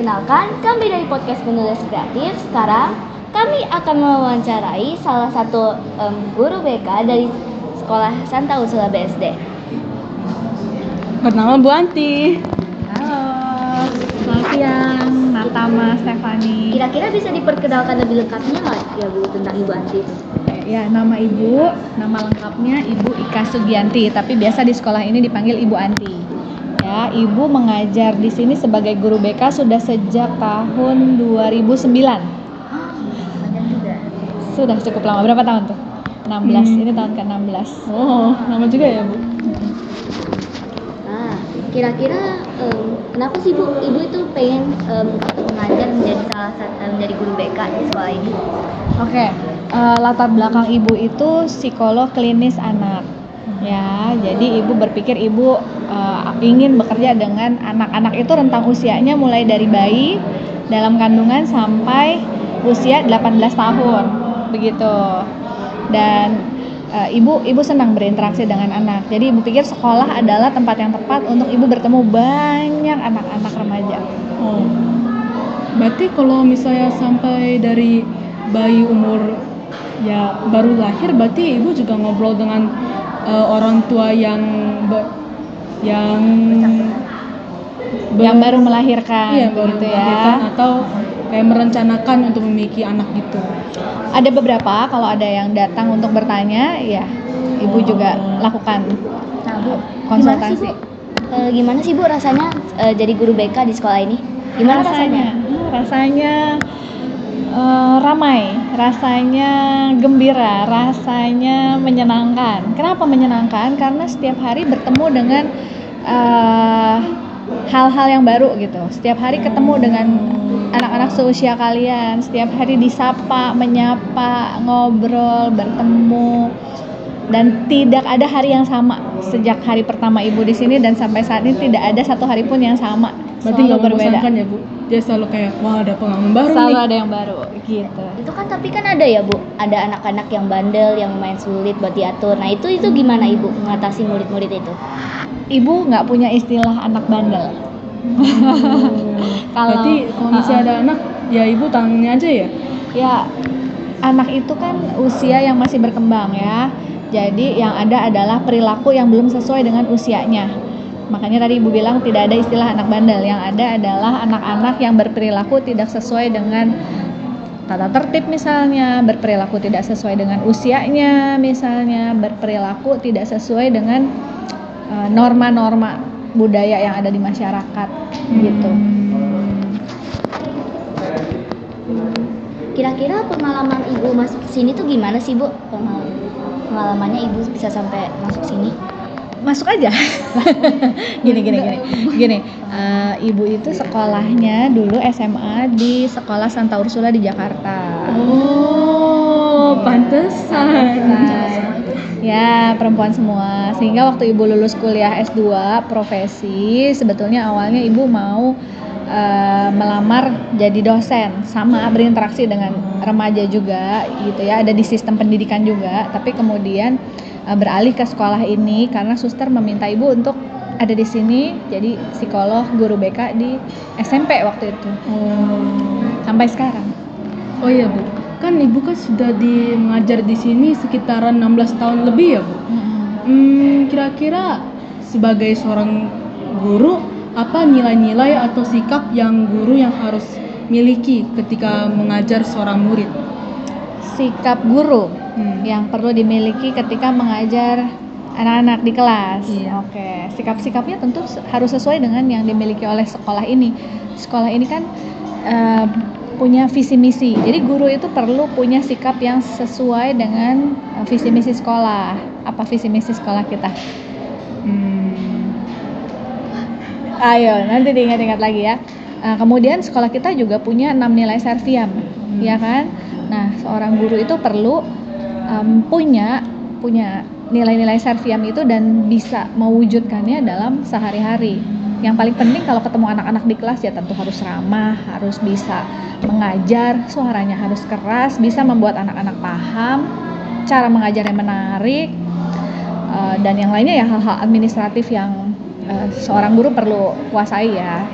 Perkenalkan, kami dari podcast Penulis Kreatif. Sekarang kami akan mewawancarai salah satu guru BK dari Sekolah Santa Ursula BSD. Bernama Bu Anti. Halo, selamat siang, Natama Stefani. Kira-kira bisa diperkenalkan lebih lengkapnya nggak ya Bu tentang Ibu Anti? Ya, nama ibu, nama lengkapnya Ibu Ika Sugianti, tapi biasa di sekolah ini dipanggil Ibu Anti. Ya, ibu mengajar di sini sebagai guru BK sudah sejak tahun 2009. Banyak juga. Sudah cukup lama. Berapa tahun tuh? 16. Ini tahun ke-16. Oh, lama juga ya Bu. Nah, kira-kira kenapa sih Bu Ibu itu pengen mengajar menjadi guru BK di sekolah ini? Oke, latar belakang ibu itu psikolog klinis anak. Ya, jadi ibu berpikir ibu ingin bekerja dengan anak-anak itu rentang usianya mulai dari bayi dalam kandungan sampai usia 18 tahun, begitu. Dan ibu senang berinteraksi dengan anak. Jadi ibu pikir sekolah adalah tempat yang tepat untuk ibu bertemu banyak anak-anak remaja. Oh. Berarti kalau misalnya sampai dari bayi umur ya baru lahir, berarti Ibu juga ngobrol dengan orang tua yang baru melahirkan, iya, baru gitu melahirkan ya. atau kayak merencanakan untuk memiliki anak gitu. Ada beberapa, kalau ada yang datang untuk bertanya, ya ibu juga lakukan Nah Bu, konsultasi. Gimana sih Bu rasanya jadi guru BK di sekolah ini? Gimana rasanya? Rasanya ramai, rasanya gembira, rasanya menyenangkan. Kenapa menyenangkan? Karena setiap hari bertemu dengan hal-hal yang baru gitu. Setiap hari ketemu dengan anak-anak seusia kalian. Setiap hari disapa, menyapa, ngobrol, bertemu. Dan tidak ada hari yang sama. Sejak hari pertama ibu di sini dan sampai saat ini tidak ada satu hari pun yang sama. Berarti nggak membosankan ya Bu? Dia selalu kayak wah ada pengalaman baru Selalu nih. ada yang baru gitu. Itu kan tapi kan ada ya Bu, ada anak-anak yang bandel, yang main sulit buat diatur. Nah itu gimana Ibu mengatasi murid-murid itu? Ibu nggak punya istilah anak bandel. Berarti kalau misalnya ada anak, ya Ibu tangani aja ya? Ya, anak itu kan usia yang masih berkembang ya. Jadi yang ada adalah perilaku yang belum sesuai dengan usianya. Makanya tadi Ibu bilang tidak ada istilah anak bandel. Yang ada adalah anak-anak yang berperilaku tidak sesuai dengan tata tertib misalnya, berperilaku tidak sesuai dengan usianya misalnya, berperilaku tidak sesuai dengan norma-norma budaya yang ada di masyarakat gitu. Kira-kira pengalaman Ibu masuk sini tuh gimana sih Bu? Pengalamannya Ibu bisa sampai masuk sini? Masuk aja. gini. Ibu itu sekolahnya dulu SMA di Sekolah Santa Ursula di Jakarta. Oh, pantesan. Ya, perempuan semua. Sehingga waktu ibu lulus kuliah S2 profesi, sebetulnya awalnya ibu mau melamar jadi dosen, sama berinteraksi dengan remaja juga gitu ya, ada di sistem pendidikan juga, tapi kemudian beralih ke sekolah ini karena suster meminta ibu untuk ada di sini jadi psikolog guru BK di SMP waktu itu. Sampai sekarang. Oh iya Bu, kan Ibu kan sudah mengajar di sini sekitaran 16 tahun lebih ya Bu. Kira-kira sebagai seorang guru, apa nilai-nilai atau sikap yang guru yang harus miliki ketika mengajar seorang murid? Sikap guru yang perlu dimiliki ketika mengajar anak-anak di kelas. Iya. Oke, sikap-sikapnya tentu harus sesuai dengan yang dimiliki oleh sekolah ini. Sekolah ini kan punya visi misi. Jadi guru itu perlu punya sikap yang sesuai dengan visi misi sekolah. Apa visi misi sekolah kita? Ayo, nanti diingat-ingat lagi ya. Kemudian sekolah kita juga punya 6 nilai Serviam, ya kan? Nah, seorang guru itu perlu punya nilai-nilai Serviam itu dan bisa mewujudkannya dalam sehari-hari. Yang paling penting kalau ketemu anak-anak di kelas ya tentu harus ramah, harus bisa mengajar, suaranya harus keras, bisa membuat anak-anak paham, cara mengajarnya menarik, dan yang lainnya ya hal-hal administratif yang seorang guru perlu kuasai ya.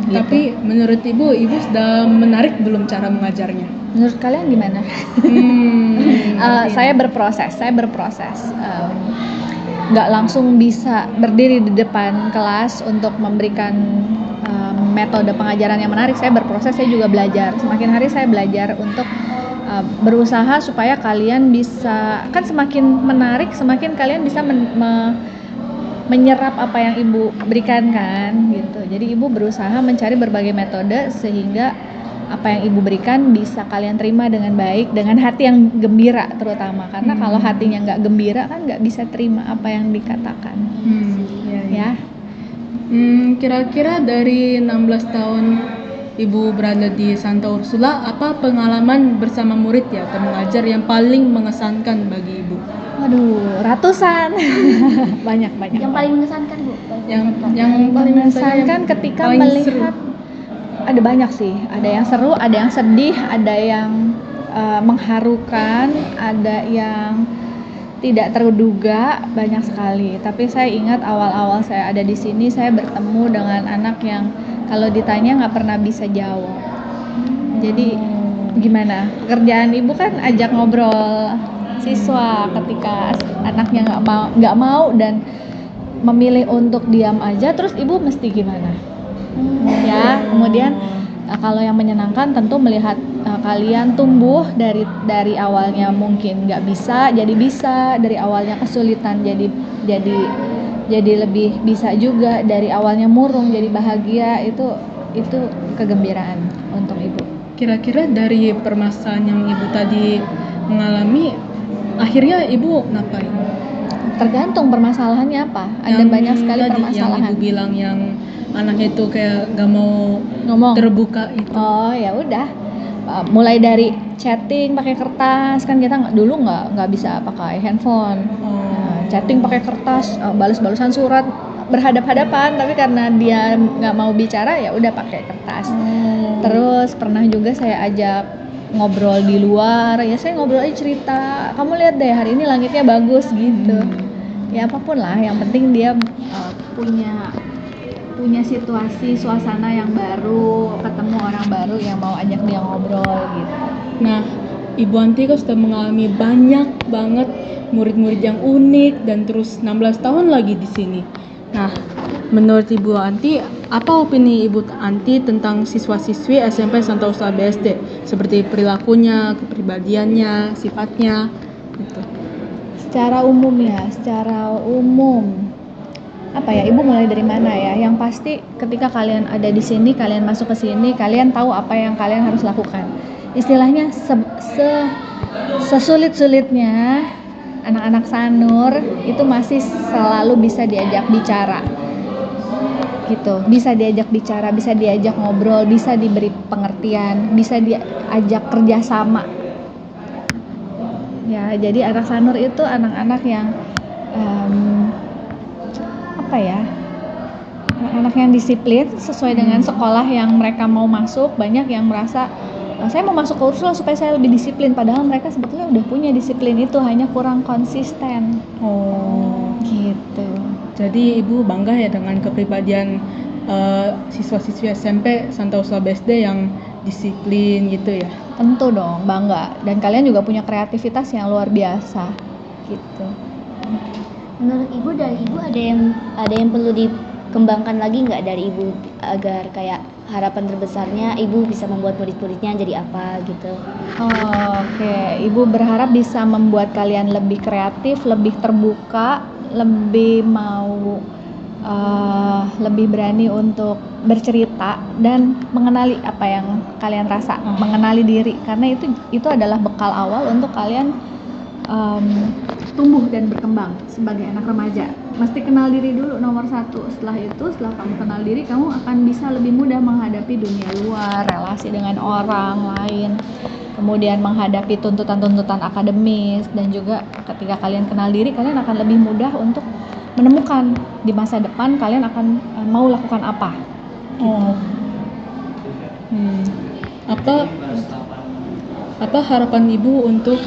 Gitu. Tapi menurut ibu sudah menarik belum cara mengajarnya? Menurut kalian gimana? Saya berproses. Nggak langsung bisa berdiri di depan kelas untuk memberikan metode pengajaran yang menarik. Saya berproses, saya juga belajar. Semakin hari saya belajar untuk berusaha supaya kalian bisa, kan semakin menarik, semakin kalian bisa menyerap apa yang ibu berikan kan, gitu. Jadi ibu berusaha mencari berbagai metode sehingga apa yang ibu berikan bisa kalian terima dengan baik, dengan hati yang gembira terutama. Karena kalau hatinya nggak gembira kan nggak bisa terima apa yang dikatakan. Ya. Kira-kira dari 16 tahun ibu berada di Santa Ursula, apa pengalaman bersama murid ya atau mengajar yang paling mengesankan bagi ibu? Waduh, ratusan. banyak. Yang paling mengesankan, Bu? Yang paling mengesankan ketika paling melihat seru. Ada banyak sih, ada yang seru, ada yang sedih, ada yang mengharukan, ada yang tidak terduga, banyak sekali. Tapi saya ingat awal-awal saya ada di sini, saya bertemu dengan anak yang kalau ditanya nggak pernah bisa jawab. Jadi gimana? Pekerjaan ibu kan ajak ngobrol siswa ketika anaknya nggak mau dan memilih untuk diam aja, terus ibu mesti gimana? Ya, kemudian kalau yang menyenangkan tentu melihat kalian tumbuh dari awalnya mungkin nggak bisa jadi bisa, dari awalnya kesulitan jadi lebih bisa juga, dari awalnya murung jadi bahagia. Itu kegembiraan untuk ibu. Kira-kira dari permasalahan yang ibu tadi mengalami, akhirnya ibu ngapain? Tergantung permasalahannya apa. Ada banyak sekali permasalahan. Yang ibu bilang yang anaknya itu kayak gak mau ngomong terbuka itu. Oh ya udah, mulai dari chatting pakai kertas, kan kita dulu nggak bisa pakai handphone. Chatting pakai kertas, balas-balasan surat berhadap-hadapan, tapi karena dia nggak mau bicara ya udah pakai kertas. Terus pernah juga saya ajak ngobrol di luar, ya saya ngobrol aja, cerita, kamu lihat deh hari ini langitnya bagus gitu. Ya apapun lah, yang penting dia punya situasi, suasana yang baru, ketemu orang baru yang mau ajak dia ngobrol gitu. Nah, Ibu Anti kan sudah mengalami banyak banget murid-murid yang unik dan terus 16 tahun lagi di sini. Nah, menurut Ibu Anti, apa opini Ibu Anti tentang siswa-siswi SMP Santa Ursula BSD? Seperti perilakunya, kepribadiannya, sifatnya gitu. Secara umum apa ya, ibu mulai dari mana ya? Yang pasti ketika kalian ada di sini, kalian masuk ke sini, kalian tahu apa yang kalian harus lakukan. Istilahnya sesulit-sulitnya anak-anak Sanur itu masih selalu bisa diajak bicara. Gitu. Bisa diajak bicara, bisa diajak ngobrol, bisa diberi pengertian, bisa diajak kerjasama. Ya, jadi anak Sanur itu anak-anak yang anak-anak yang disiplin sesuai dengan sekolah yang mereka mau masuk. Banyak yang merasa saya mau masuk ke Ursula supaya saya lebih disiplin, padahal mereka sebetulnya udah punya disiplin itu, hanya kurang konsisten. Gitu. Jadi ibu bangga ya dengan kepribadian siswa-siswi SMP Santa Ursula BSD yang disiplin gitu ya? Tentu dong, bangga. Dan kalian juga punya kreativitas yang luar biasa gitu. Menurut ibu, dari ibu ada yang perlu dikembangkan lagi nggak dari ibu agar kayak harapan terbesarnya ibu bisa membuat murid-muridnya jadi apa gitu? Oke. Ibu berharap bisa membuat kalian lebih kreatif, lebih terbuka, lebih mau lebih berani untuk bercerita dan mengenali apa yang kalian rasa, mengenali diri, karena itu adalah bekal awal untuk kalian tumbuh dan berkembang sebagai anak remaja. Mesti kenal diri dulu nomor 1. Setelah kamu kenal diri, kamu akan bisa lebih mudah menghadapi dunia luar, relasi dengan orang lain, kemudian menghadapi tuntutan-tuntutan akademis, dan juga ketika kalian kenal diri, kalian akan lebih mudah untuk menemukan di masa depan kalian akan mau lakukan apa. Apa harapan ibu untuk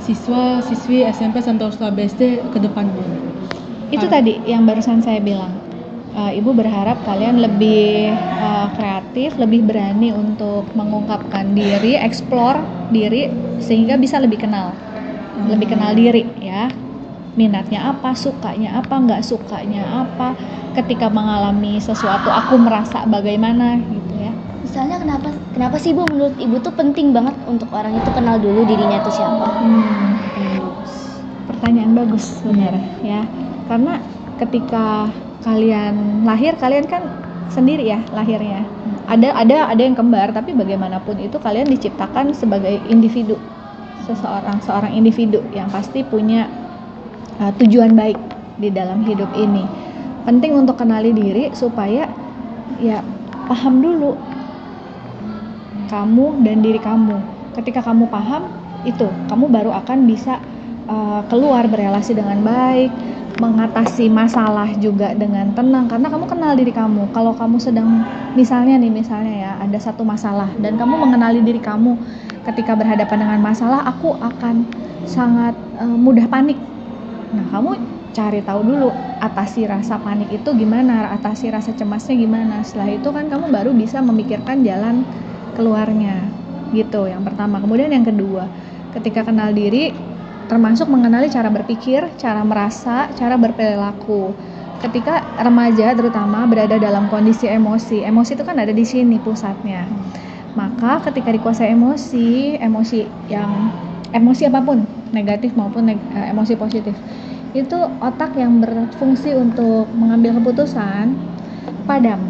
siswa-siswi SMP Santa Ursula BSD ke depannya? Itu tadi yang barusan saya bilang, Ibu berharap kalian lebih kreatif, lebih berani untuk mengungkapkan diri, explore diri sehingga bisa lebih kenal diri ya. Minatnya apa, sukanya apa, nggak sukanya apa. Ketika mengalami sesuatu aku merasa bagaimana gitu ya. Misalnya kenapa sih Bu menurut Ibu tuh penting banget untuk orang itu kenal dulu dirinya itu siapa? Pertanyaan bagus sebenarnya ya. Karena ketika kalian lahir, kalian kan sendiri ya lahirnya. Ada yang kembar, tapi bagaimanapun itu kalian diciptakan sebagai individu. Seorang individu yang pasti punya tujuan baik di dalam hidup ini. Penting untuk kenali diri supaya ya paham dulu kamu dan diri kamu. Ketika kamu paham itu, kamu baru akan bisa keluar berelasi dengan baik, mengatasi masalah juga dengan tenang karena kamu kenal diri kamu. Kalau kamu sedang misalnya ya ada satu masalah dan kamu mengenali diri kamu, ketika berhadapan dengan masalah aku akan sangat mudah panik. Nah, kamu cari tahu dulu atasi rasa panik itu gimana, atasi rasa cemasnya gimana. Setelah itu kan kamu baru bisa memikirkan jalan keluarnya. Gitu yang pertama. Kemudian yang kedua, ketika kenal diri termasuk mengenali cara berpikir, cara merasa, cara berperilaku. Ketika remaja terutama berada dalam kondisi emosi itu kan ada di sini pusatnya. Maka ketika dikuasai emosi apapun, negatif maupun emosi positif, itu otak yang berfungsi untuk mengambil keputusan padam.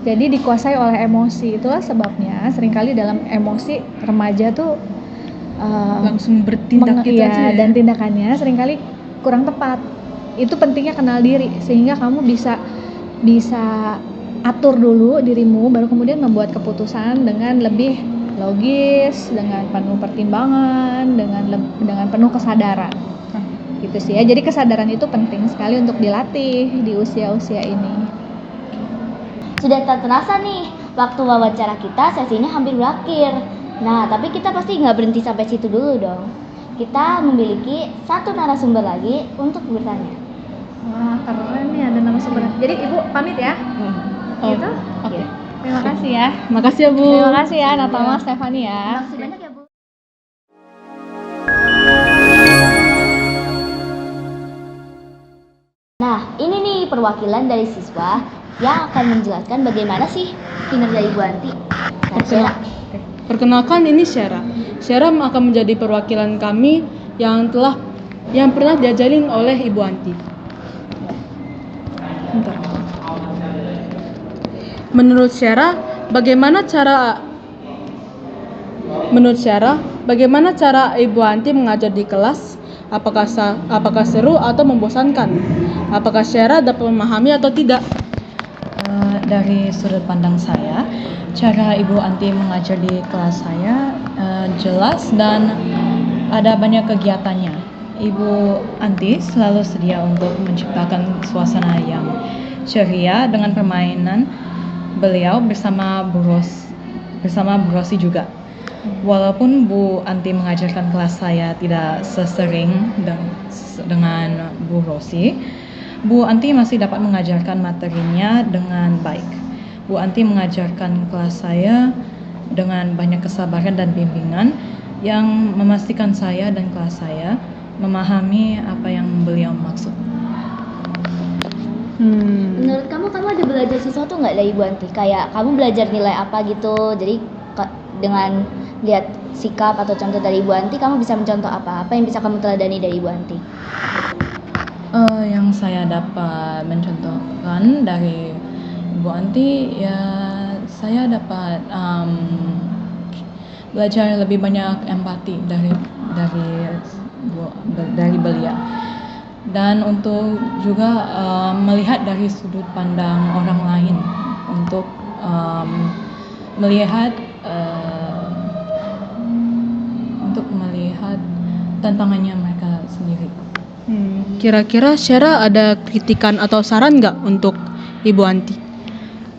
Jadi dikuasai oleh emosi. Itulah sebabnya seringkali dalam emosi remaja tuh langsung bertindak gitu aja ya? Dan tindakannya seringkali kurang tepat. Itu pentingnya kenal diri sehingga kamu bisa atur dulu dirimu, baru kemudian membuat keputusan dengan lebih logis, dengan penuh pertimbangan, dengan penuh kesadaran. Gitu sih ya. Jadi kesadaran itu penting sekali untuk dilatih di usia-usia ini. Sudah tak terasa nih, waktu wawancara kita sesinya hampir berakhir. Nah, tapi kita pasti nggak berhenti sampai situ dulu dong. Kita memiliki satu narasumber lagi untuk bertanya. Wah, keren nih ada narasumber. Jadi Ibu pamit ya? Gitu? Oke. Terima kasih ya. Makasih ya Bu. Terima kasih ya Natama Stefani ya. Terima kasih banyak ya Bu. Nah, ini nih perwakilan dari siswa yang akan menjelaskan bagaimana sih kinerja Ibu Anti. Nah, Syara. Perkenalkan, ini Syara. Syara akan menjadi perwakilan kami yang pernah diajarin oleh Ibu Anti. Bentar. Menurut Syara, bagaimana cara Ibu Anti mengajar di kelas? Apakah seru atau membosankan? Apakah Syara dapat memahami atau tidak? Dari sudut pandang saya, cara Ibu Anti mengajar di kelas saya jelas dan ada banyak kegiatannya. Ibu Anti selalu sedia untuk menciptakan suasana yang ceria dengan permainan beliau bersama Bu Rosi juga. Walaupun Bu Anti mengajarkan kelas saya tidak sesering dengan Bu Rosi, Bu Anti masih dapat mengajarkan materinya dengan baik. Bu Anti mengajarkan kelas saya dengan banyak kesabaran dan bimbingan yang memastikan saya dan kelas saya memahami apa yang beliau maksud. Menurut kamu ada belajar sesuatu nggak dari Ibu Anti? Kayak kamu belajar nilai apa gitu? Jadi dengan lihat sikap atau contoh dari Ibu Anti, kamu bisa mencontoh apa? Apa yang bisa kamu teladani dari Ibu Anti? Yang saya dapat mencontohkan dari Ibu Anti, ya saya dapat belajar lebih banyak empati dari beliau, dan untuk juga melihat dari sudut pandang orang lain, untuk melihat tantangannya mereka sendiri. Kira-kira Syara ada kritikan atau saran nggak untuk Ibu Anti?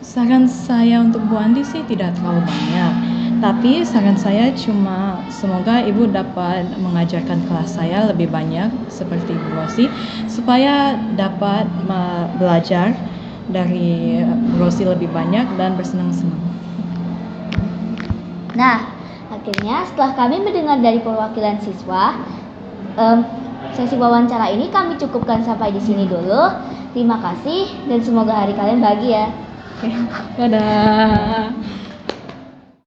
Saran saya untuk Bu Anti sih tidak terlalu banyak. Tapi saran saya cuma semoga ibu dapat mengajarkan kelas saya lebih banyak seperti Bu Rosi supaya dapat belajar dari Bu Rosi lebih banyak dan bersenang-senang. Nah, akhirnya setelah kami mendengar dari perwakilan siswa, sesi wawancara ini kami cukupkan sampai di sini dulu. Terima kasih dan semoga hari kalian bahagia. Dadah.